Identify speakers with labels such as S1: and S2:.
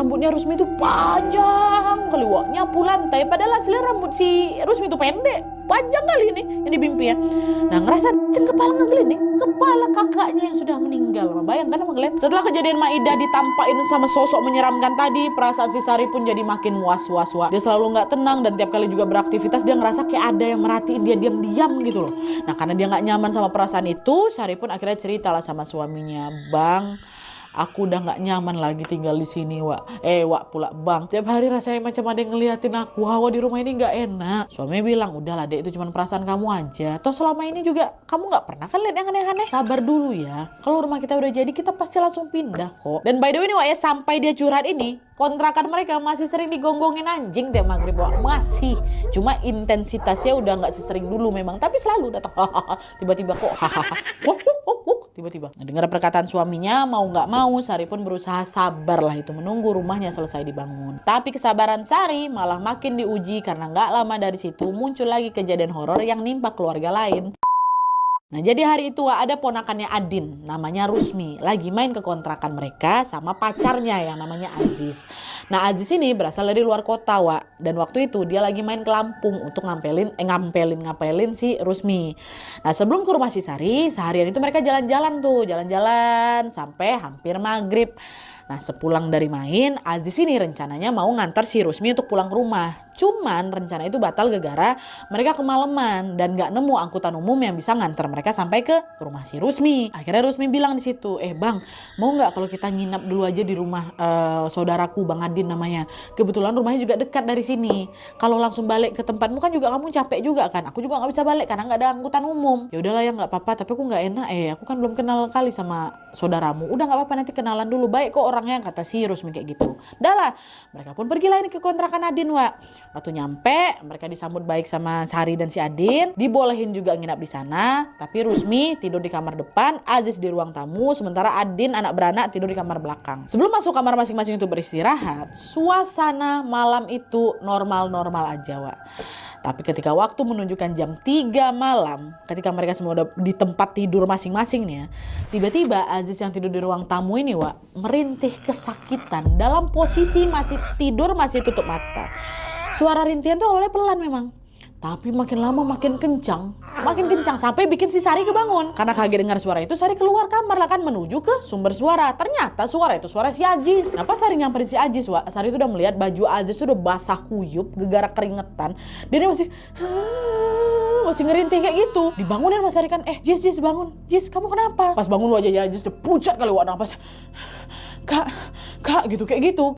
S1: rambutnya Rusmi itu panjang kali Wak, nyapu lantai. Padahal hasilnya rambut si Rusmi itu pendek, panjang kali ini yang di mimpi ya. Nah ngerasa kepala ngegelinding, kepala kakaknya yang sudah meninggal. Bayangkan sama kalian. Setelah kejadian Maida ditampakin sama sosok menyeramkan tadi, perasaan si Sari pun jadi makin was-was Wak. Dia selalu nggak tenang dan tiap kali juga beraktivitas dia ngerasa kayak ada yang merhatiin dia diam-diam gitu loh. Nah karena dia nggak nyaman sama perasaan itu, Sari pun akhirnya cerita lah sama suaminya, "Bang, aku udah gak nyaman lagi tinggal di sini, Wak." Wak pula, "Bang, tiap hari rasanya macam ada yang ngeliatin aku. Hawa di rumah ini gak enak." Suami bilang, "Udahlah dek, itu cuma perasaan kamu aja. Toh selama ini juga kamu gak pernah kan lihat yang aneh-aneh. Sabar dulu ya. Kalau rumah kita udah jadi, kita pasti langsung pindah kok." Dan by the way nih Wak ya, sampai dia curhat ini, kontrakan mereka masih sering digonggongin anjing tiap maghrib Wak. Masih. Cuma intensitasnya udah gak sesering dulu memang. Tapi selalu datang. Tiba-tiba kok. Tiba-tiba dengar perkataan suaminya, mau nggak mau Sari pun berusaha sabar lah itu menunggu rumahnya selesai dibangun. Tapi kesabaran Sari malah makin diuji karena nggak lama dari situ muncul lagi kejadian horor yang nimpa keluarga lain. Nah jadi hari itu ada ponakannya Adin namanya Rusmi lagi main ke kontrakan mereka sama pacarnya yang namanya Aziz. Nah Aziz ini berasal dari luar kota Wak, dan waktu itu dia lagi main ke Lampung untuk ngapelin si Rusmi. Nah sebelum ke rumah si Sari, seharian itu mereka jalan-jalan sampai hampir maghrib. Nah sepulang dari main, Aziz ini rencananya mau ngantar si Rusmi untuk pulang ke rumah. Cuman rencana itu batal gara-gara mereka kemalaman dan gak nemu angkutan umum yang bisa ngantar mereka sampai ke rumah si Rusmi. Akhirnya Rusmi bilang di situ, "Bang, mau nggak kalau kita nginap dulu aja di rumah saudaraku Bang Adin namanya. Kebetulan rumahnya juga dekat dari sini. Kalau langsung balik ke tempatmu kan juga kamu capek juga kan. Aku juga nggak bisa balik karena nggak ada angkutan umum." "Ya udahlah ya nggak apa-apa, tapi aku nggak enak aku kan belum kenal kali sama saudaramu." "Udah nggak apa-apa, nanti kenalan dulu. Baik kok orangnya," kata si Rusmi kayak gitu. Dah lah, mereka pun pergilah ini ke kontrakan Adin Wak. Waktu nyampe, mereka disambut baik sama Sari dan si Adin, dibolehin juga nginap di sana. Tapi Rusmi tidur di kamar depan, Aziz di ruang tamu, sementara Adin anak beranak tidur di kamar belakang. Sebelum masuk kamar masing-masing itu beristirahat, suasana malam itu normal-normal aja Wak. Tapi ketika waktu menunjukkan jam 3 malam, ketika mereka semua udah di tempat tidur masing-masing nih ya, tiba-tiba Aziz yang tidur di ruang tamu ini Wak, merintih kesakitan dalam posisi masih tidur, masih tutup mata. Suara rintihan tuh awalnya pelan memang, tapi makin lama makin kencang sampai bikin si Sari kebangun. Karena kaget dengar suara itu, Sari keluar kamar lah kan menuju ke sumber suara. Ternyata suara itu suara si Aziz. Nah pas Sari nyamperin si Aziz Wak, Sari itu udah melihat baju Aziz tuh udah basah kuyup, gegara keringetan. Dia masih ngerintih kayak gitu. Dibangunin sama Sari kan, Jis bangun, Jis kamu kenapa? Pas bangun wajahnya Aziz udah pucat kali Wak, napas, Kak gitu kayak gitu.